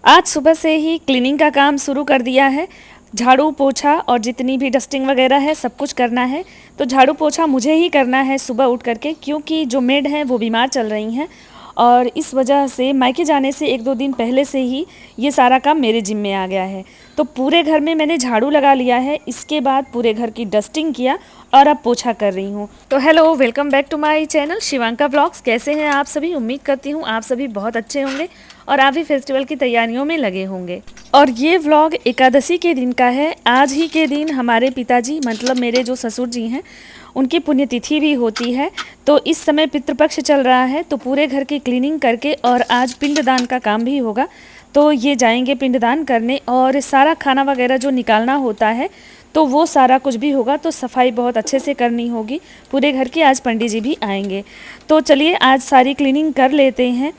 आज सुबह से ही क्लीनिंग का काम शुरू कर दिया है। झाड़ू पोछा और जितनी भी डस्टिंग वगैरह है सब कुछ करना है। तो झाड़ू पोछा मुझे ही करना है सुबह उठ करके, क्योंकि जो मेड हैं वो बीमार चल रही हैं और इस वजह से मायके जाने से 1-2 दिन पहले से ही ये सारा काम मेरे जिम्मे आ गया है। तो पूरे घर में मैंने झाड़ू लगा लिया है, इसके बाद पूरे घर की डस्टिंग किया और अब पोछा कर रही हूँ। तो hello, welcome back to my channel Shivanka blogs. कैसे हैं आप सभी? उम्मीद करती हूँ आप सभी बहुत अच्छे होंगे और आप भी फेस्टिवल की तैयारियों में लगे होंगे। और ये व्लॉग एकादशी के दिन का है। आज ही के दिन हमारे पिताजी, मतलब मेरे जो ससुर जी हैं, उनकी पुण्यतिथि भी होती है। तो इस समय पितृपक्ष चल रहा है, तो पूरे घर की क्लीनिंग करके और आज पिंडदान का काम भी होगा। तो ये जाएंगे पिंडदान करने और सारा खाना वगैरह जो निकालना होता है तो वो सारा कुछ भी होगा। तो सफाई बहुत अच्छे से करनी होगी पूरे घर की। आज पंडित जी भी आएंगे, तो चलिए आज सारी क्लीनिंग कर लेते हैं।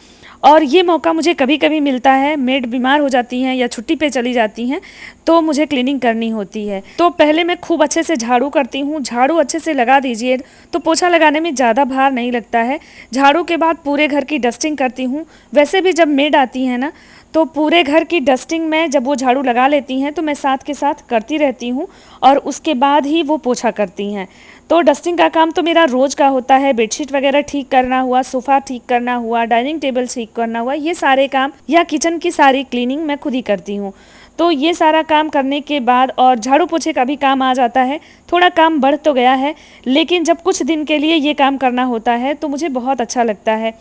और ये मौका मुझे कभी कभी मिलता है, मेड बीमार हो जाती हैं या छुट्टी पे चली जाती हैं तो मुझे क्लीनिंग करनी होती है। तो पहले मैं खूब अच्छे से झाड़ू करती हूँ। झाड़ू अच्छे से लगा दीजिए तो पोछा लगाने में ज़्यादा भार नहीं लगता है। झाड़ू के बाद पूरे घर की डस्टिंग करती हूँ। वैसे भी जब मेड आती है ना, तो पूरे घर की डस्टिंग में जब वो झाड़ू लगा लेती हैं तो मैं साथ के साथ करती रहती हूँ और उसके बाद ही वो पोछा करती हैं। तो डस्टिंग का काम तो मेरा रोज़ का होता है। बेडशीट वगैरह ठीक करना हुआ, सोफ़ा ठीक करना हुआ, डाइनिंग टेबल ठीक करना हुआ, ये सारे काम या किचन की सारी क्लीनिंग मैं खुद ही करती हूँ। तो ये सारा काम करने के बाद और झाड़ू पोछे का भी काम आ जाता है। थोड़ा काम बढ़ तो गया है, लेकिन जब कुछ दिन के लिए ये काम करना होता है तो मुझे बहुत अच्छा लगता है।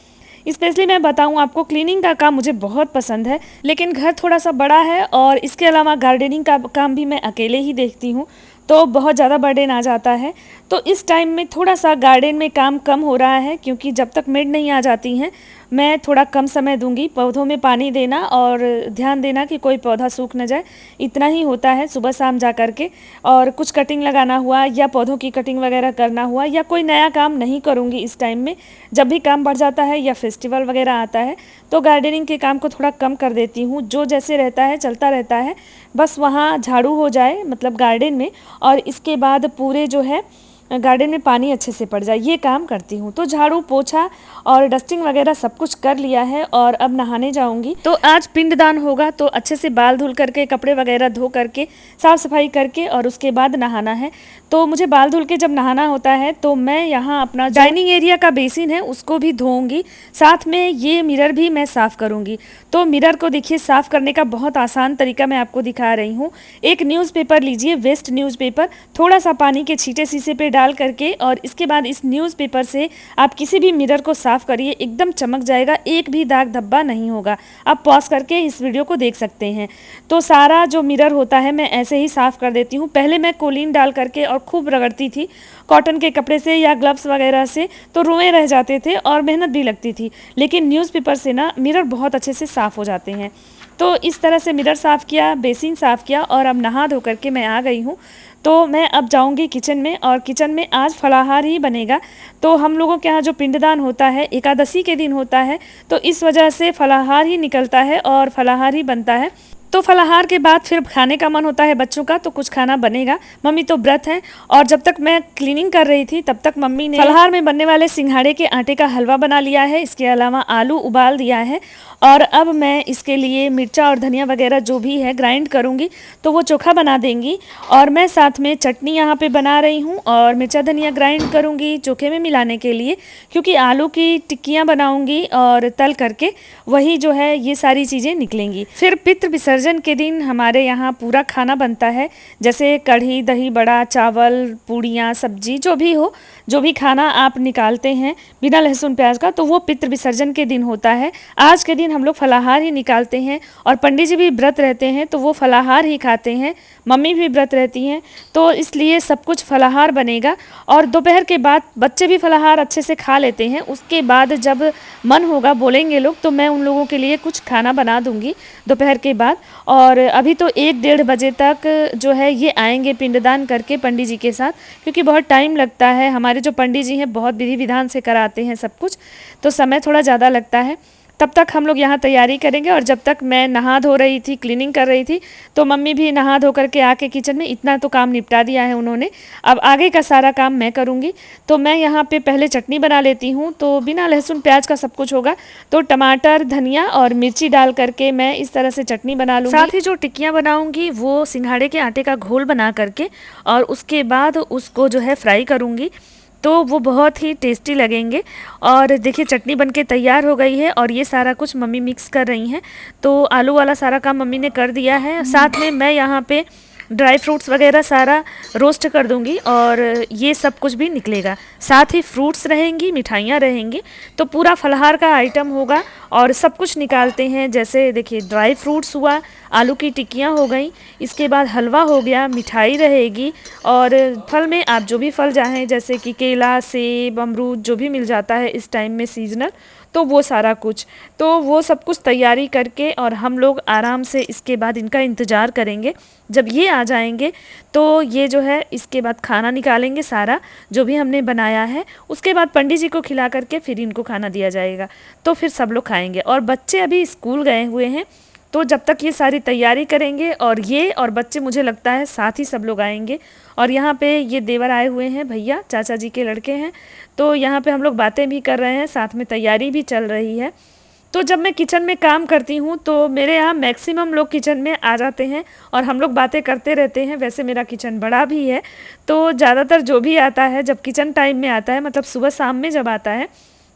स्पेशली मैं बताऊं आपको, क्लीनिंग का काम मुझे बहुत पसंद है, लेकिन घर थोड़ा सा बड़ा है और इसके अलावा गार्डनिंग का काम भी मैं अकेले ही देखती हूँ, तो बहुत ज़्यादा बर्डन आ जाता है। तो इस टाइम में थोड़ा सा गार्डन में काम कम हो रहा है, क्योंकि जब तक मेड नहीं आ जाती हैं मैं थोड़ा कम समय दूंगी। पौधों में पानी देना और ध्यान देना कि कोई पौधा सूख न जाए, इतना ही होता है सुबह शाम जा कर के। और कुछ कटिंग लगाना हुआ या पौधों की कटिंग वगैरह करना हुआ या कोई नया काम नहीं करूँगी इस टाइम में। जब भी काम बढ़ जाता है या फेस्टिवल वगैरह आता है तो गार्डनिंग के काम को थोड़ा कम कर देती हूँ। जो जैसे रहता है चलता रहता है, बस वहाँ झाड़ू हो जाए मतलब गार्डन में, और इसके बाद पूरे जो है गार्डन में पानी अच्छे से पड़ जाए, ये काम करती हूँ। तो झाड़ू पोछा और डस्टिंग वगैरह सब कुछ कर लिया है और अब नहाने जाऊंगी। तो आज पिंडदान होगा, तो अच्छे से बाल धुल करके, कपड़े वगैरह धो करके, साफ सफाई करके और उसके बाद नहाना है। तो मुझे बाल धुल के जब नहाना होता है तो मैं यहाँ अपना डाइनिंग एरिया का बेसिन है उसको भी धोऊंगी, साथ में ये मिरर भी मैं साफ़ करूँगी। तो मिरर को देखिए, साफ़ करने का बहुत आसान तरीका मैं आपको दिखा रही हूँ। एक न्यूज़पेपर लीजिए, वेस्ट न्यूज़पेपर, थोड़ा सा पानी के छींटे शीशे पे डाल करके और इसके बाद इस न्यूज़पेपर से आप किसी भी मिरर को साफ़ करिए, एकदम चमक जाएगा, एक भी दाग धब्बा नहीं होगा। आप पॉज करके इस वीडियो को देख सकते हैं। तो सारा जो मिरर होता है मैं ऐसे ही साफ़ कर देती हूँ। पहले मैं कोलीन डाल करके और खूब रगड़ती थी कॉटन के कपड़े से या ग्लव्स वगैरह से, तो रुएं रह जाते थे और मेहनत भी लगती थी, लेकिन न्यूज़पेपर से ना मिरर बहुत अच्छे से साफ़ हो जाते हैं। तो इस तरह से मिरर साफ़ किया, बेसिन साफ़ किया और अब नहा धो करके मैं आ गई हूँ। तो मैं अब जाऊंगी किचन में, और किचन में आज फलाहार ही बनेगा। तो हम लोगों के यहाँ जो पिंडदान होता है एकादशी के दिन होता है, तो इस वजह से फलाहार ही निकलता है और फलाहार ही बनता है। तो फलाहार के बाद फिर खाने का मन होता है बच्चों का, तो कुछ खाना बनेगा। मम्मी तो व्रत है और जब तक मैं क्लीनिंग कर रही थी तब तक मम्मी ने फलाहार में बनने वाले सिंघाड़े के आटे का हलवा बना लिया है। इसके अलावा आलू उबाल दिया है और अब मैं इसके लिए मिर्चा और धनिया वगैरह जो भी है ग्राइंड करूँगी, तो वो चोखा बना देंगी। और मैं साथ में चटनी यहाँ पे बना रही हूँ और मिर्चा धनिया ग्राइंड करूँगी चोखे में मिलाने के लिए, क्योंकि आलू की टिक्कियाँ बनाऊँगी और तल करके वही जो है ये सारी चीज़ें निकलेंगी। फिर पितृ विसर्जन के दिन हमारे यहाँ पूरा खाना बनता है, जैसे कढ़ी, दही बड़ा, चावल, पूड़ियाँ, सब्जी, जो भी हो, जो भी खाना आप निकालते हैं बिना लहसुन प्याज का, तो वो पितृ विसर्जन के दिन होता है। आज के दिन हम लोग फलाहार ही निकालते हैं और पंडित जी भी व्रत रहते हैं तो वो फलाहार ही खाते हैं, मम्मी भी व्रत रहती हैं, तो इसलिए सब कुछ फलाहार बनेगा। और दोपहर के बाद बच्चे भी फलाहार अच्छे से खा लेते हैं। उसके बाद जब मन होगा, बोलेंगे लोग, तो मैं उन लोगों के लिए कुछ खाना बना दूंगी दोपहर के बाद। और अभी तो 1-1:30 बजे तक जो है ये आएंगे पिंडदान करके पंडित जी के साथ, क्योंकि बहुत टाइम लगता है। हमारे जो पंडित जी हैं बहुत विधि विधान से कराते हैं सब कुछ, तो समय थोड़ा ज़्यादा लगता है। तब तक हम लोग यहाँ तैयारी करेंगे। और जब तक मैं नहा धो रही थी, क्लीनिंग कर रही थी, तो मम्मी भी नहा धो करके आके किचन में इतना तो काम निपटा दिया है उन्होंने। अब आगे का सारा काम मैं करूँगी। तो मैं यहाँ पे पहले चटनी बना लेती हूँ। तो बिना लहसुन प्याज का सब कुछ होगा, तो टमाटर, धनिया और मिर्ची डाल करके मैं इस तरह से चटनी बना लूँगी। साथ ही जो टिक्कियाँ बनाऊँगी वो सिंघाड़े के आटे का घोल बना करके और उसके बाद उसको जो है फ्राई करूँगी, तो वो बहुत ही टेस्टी लगेंगे। और देखिए चटनी बनके तैयार हो गई है और ये सारा कुछ मम्मी मिक्स कर रही हैं। तो आलू वाला सारा काम मम्मी ने कर दिया है। साथ में मैं यहाँ पे ड्राई फ्रूट्स वगैरह सारा रोस्ट कर दूंगी और ये सब कुछ भी निकलेगा। साथ ही फ्रूट्स रहेंगी, मिठाइयाँ रहेंगी, तो पूरा फलाहार का आइटम होगा। और सब कुछ निकालते हैं, जैसे देखिए ड्राई फ्रूट्स हुआ, आलू की टिक्कियाँ हो गई, इसके बाद हलवा हो गया, मिठाई रहेगी। और फल में आप जो भी फल चाहें, जैसे कि केला, सेब, अमरूद, जो भी मिल जाता है इस टाइम में सीजनल, तो वो सारा कुछ, तो वो सब कुछ तैयारी करके और हम लोग आराम से इसके बाद इनका इंतज़ार करेंगे। जब ये आ जाएंगे तो ये जो है इसके बाद खाना निकालेंगे सारा जो भी हमने बनाया है। उसके बाद पंडित जी को खिला करके फिर इनको खाना दिया जाएगा, तो फिर सब लोग खाएंगे। और बच्चे अभी स्कूल गए हुए हैं, तो जब तक ये सारी तैयारी करेंगे और ये और बच्चे मुझे लगता है साथ ही सब लोग आएंगे। और यहाँ पे ये देवर आए हुए हैं, भैया चाचा जी के लड़के हैं, तो यहाँ पे हम लोग बातें भी कर रहे हैं, साथ में तैयारी भी चल रही है। तो जब मैं किचन में काम करती हूँ तो मेरे यहाँ मैक्सिमम लोग किचन में आ जाते हैं और हम लोग बातें करते रहते हैं। वैसे मेरा किचन बड़ा भी है, तो ज़्यादातर जो भी आता है जब किचन टाइम में आता है, मतलब सुबह शाम में जब आता है,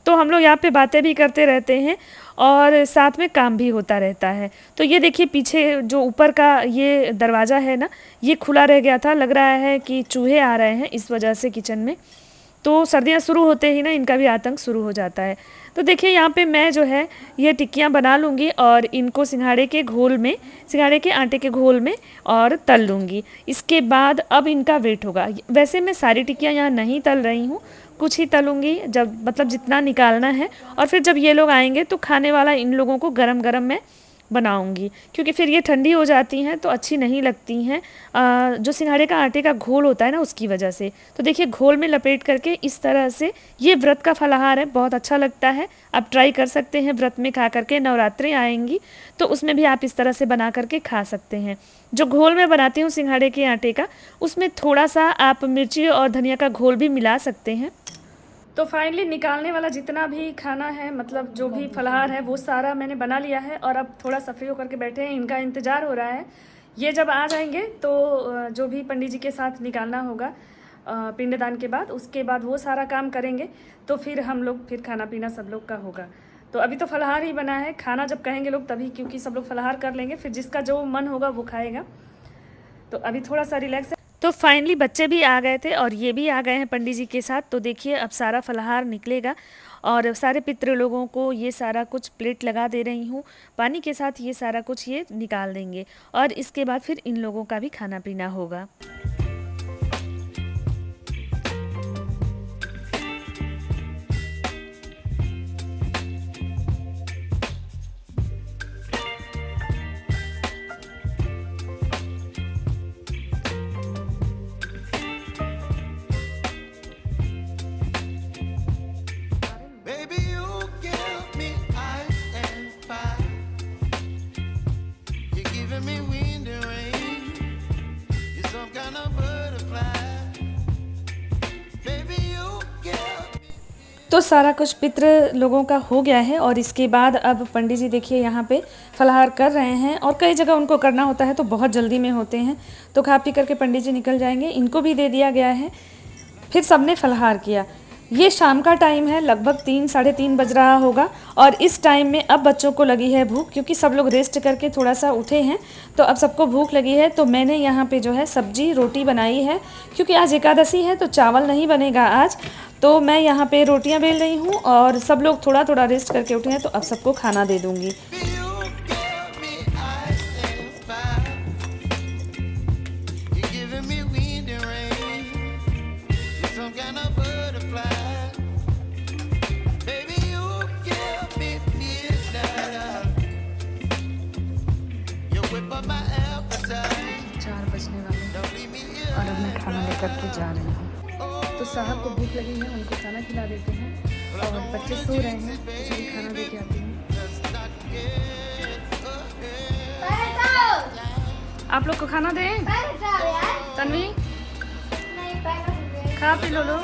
तो हम लोग यहाँ पे बातें भी करते रहते हैं और साथ में काम भी होता रहता है। तो ये देखिए पीछे जो ऊपर का ये दरवाज़ा है ना, ये खुला रह गया था, लग रहा है कि चूहे आ रहे हैं इस वजह से किचन में। तो सर्दियाँ शुरू होते ही ना इनका भी आतंक शुरू हो जाता है। तो देखिए यहाँ पे मैं जो है ये टिक्कियाँ बना लूँगी और इनको सिंघाड़े के घोल में, सिंघाड़े के आटे के घोल में और तल लूँगी। इसके बाद अब इनका वेट होगा। वैसे मैं सारी टिक्कियाँ यहाँ नहीं तल रही हूँ, कुछ ही तलूँगी, जब मतलब जितना निकालना है। और फिर जब ये लोग आएंगे तो खाने वाला इन लोगों को गरम गरम मैं बनाऊंगी, क्योंकि फिर ये ठंडी हो जाती हैं तो अच्छी नहीं लगती हैं, जो सिंघाड़े का आटे का घोल होता है ना उसकी वजह से। तो देखिए घोल में लपेट करके इस तरह से, ये व्रत का फलाहार है, बहुत अच्छा लगता है। आप ट्राई कर सकते हैं व्रत में खा करके। नवरात्रि आएंगी तो उसमें भी आप इस तरह से बना करके खा सकते हैं। जो घोल मैं बनाती हूँ सिंघाड़े के आटे का, उसमें थोड़ा सा आप मिर्ची और धनिया का घोल भी मिला सकते हैं। तो फाइनली निकालने वाला जितना भी खाना है, मतलब जो भी फलाहार है, वो सारा मैंने बना लिया है। और अब थोड़ा सा फ्री होकर के बैठे हैं, इनका इंतज़ार हो रहा है। ये जब आ जाएंगे तो जो भी पंडित जी के साथ निकालना होगा पिंडदान के बाद, उसके बाद वो सारा काम करेंगे। तो फिर हम लोग फिर खाना पीना सब लोग का होगा। तो अभी तो फलाहार ही बना है, खाना जब कहेंगे लोग तभी, क्योंकि सब लोग फलाहार कर लेंगे, फिर जिसका जो मन होगा वो खाएगा। तो अभी थोड़ा सा रिलैक्स है। तो फाइनली बच्चे भी आ गए थे और ये भी आ गए हैं पंडित जी के साथ। तो देखिए अब सारा फलाहार निकलेगा और सारे पितृ लोगों को ये सारा कुछ प्लेट लगा दे रही हूँ पानी के साथ, ये सारा कुछ ये निकाल देंगे और इसके बाद फिर इन लोगों का भी खाना पीना होगा। तो सारा कुछ पितृ लोगों का हो गया है और इसके बाद अब पंडित जी देखिए यहाँ पे फलाहार कर रहे हैं। और कई जगह उनको करना होता है तो बहुत जल्दी में होते हैं, तो खा पी करके पंडित जी निकल जाएंगे। इनको भी दे दिया गया है, फिर सबने फलाहार किया। ये शाम का टाइम है, लगभग 3 साढ़े 3 बज रहा होगा। और इस टाइम में अब बच्चों को लगी है भूख, क्योंकि सब लोग रेस्ट करके थोड़ा सा उठे हैं, तो अब सबको भूख लगी है। तो मैंने यहाँ पे जो है सब्जी रोटी बनाई है, क्योंकि आज एकादशी है तो चावल नहीं बनेगा आज। तो मैं यहाँ पे रोटियाँ बेल रही हूँ और सब लोग थोड़ा थोड़ा रेस्ट करके उठे हैं, तो अब सबको खाना दे दूँगी। और अब मैं खाना लेकर के जा रही हूँ। तो साहब को भूख लगी है, उनको खाना खिला देते हैं और बच्चे सो रहे हैं, तो खाना दे के आती हूँ। आप लोग को खाना दें? तन्वी खा पी लो लो।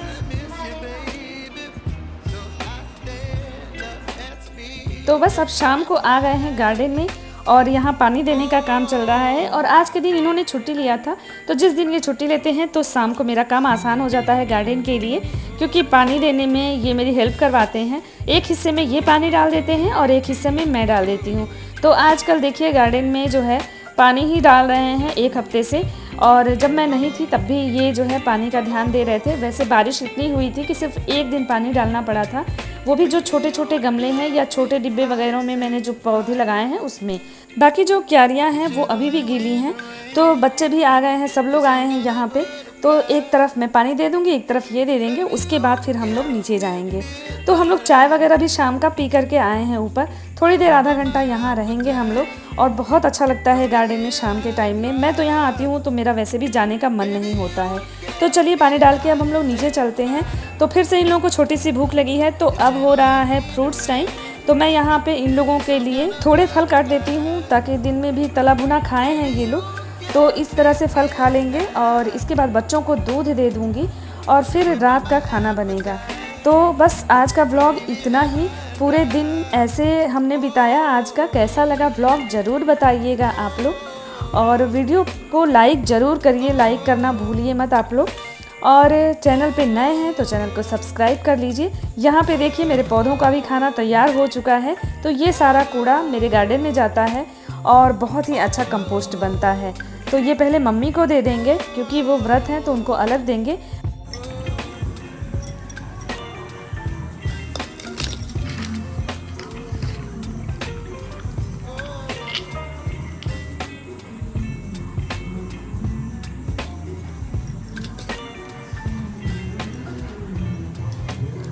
तो बस अब शाम को आ गए हैं गार्डन में और यहाँ पानी देने का काम चल रहा है। और आज के दिन इन्होंने छुट्टी लिया था, तो जिस दिन ये छुट्टी लेते हैं तो शाम को मेरा काम आसान हो जाता है गार्डन के लिए, क्योंकि पानी देने में ये मेरी हेल्प करवाते हैं। एक हिस्से में ये पानी डाल देते हैं और एक हिस्से में मैं डाल देती हूँ। तो आजकल देखिए गार्डन में जो है पानी ही डाल रहे हैं एक हफ्ते से, और जब मैं नहीं थी तब भी ये जो है पानी का ध्यान दे रहे थे। वैसे बारिश इतनी हुई थी कि सिर्फ एक दिन पानी डालना पड़ा था, वो भी जो छोटे छोटे गमले हैं या छोटे डिब्बे वगैरह में मैंने जो पौधे लगाए हैं उसमें। बाकी जो क्यारियां हैं वो अभी भी गीली हैं। तो बच्चे भी आ गए हैं, सब लोग आए हैं यहाँ पे, तो एक तरफ मैं पानी दे दूँगी, एक तरफ ये दे देंगे, उसके बाद फिर हम लोग नीचे जाएंगे। तो हम लोग चाय वगैरह भी शाम का पी करके आए हैं ऊपर। थोड़ी देर आधा घंटा यहाँ रहेंगे हम लोग, और बहुत अच्छा लगता है गार्डन में शाम के टाइम में। मैं तो यहाँ आती हूँ तो मेरा वैसे भी जाने का मन नहीं होता है। तो चलिए पानी डाल के अब हम लोग नीचे चलते हैं। तो फिर से इन लोगों को छोटी सी भूख लगी है, तो अब हो रहा है फ्रूट्स टाइम। तो मैं यहाँ पे इन लोगों के लिए थोड़े फल काट देती हूँ ताकि दिन में भी तला भुना खाए हैं ये लोग, तो इस तरह से फल खा लेंगे। और इसके बाद बच्चों को दूध दे दूँगी और फिर रात का खाना बनेगा। तो बस आज का ब्लॉग इतना ही। पूरे दिन ऐसे हमने बिताया आज का। कैसा लगा ब्लॉग ज़रूर बताइएगा आप लोग, और वीडियो को लाइक ज़रूर करिए, लाइक करना भूलिए मत आप लोग। और चैनल पे नए हैं तो चैनल को सब्सक्राइब कर लीजिए। यहाँ पे देखिए मेरे पौधों का भी खाना तैयार हो चुका है। तो ये सारा कूड़ा मेरे गार्डन में जाता है और बहुत ही अच्छा कंपोस्ट बनता है। तो ये पहले मम्मी को दे देंगे क्योंकि वो व्रत हैं तो उनको अलग देंगे।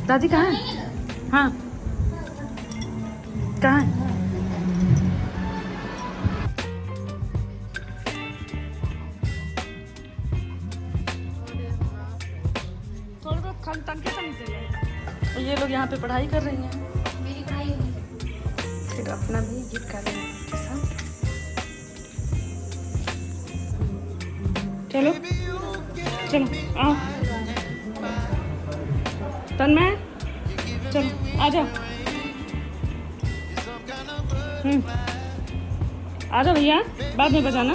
दादी कहाँ है? हाँ कहाँ है? थोड़ा बहुत खान तन के समझ ले। तो ये लोग यहाँ पे पढ़ाई कर रही हैं। मेरी पढ़ाई होगी फिर अपना भी गिफ्ट कर रहे हैं साथ। चलो चलो आओ तन्मय, चलो आ जाओ। आ जाओ भैया, बाद में बजाना।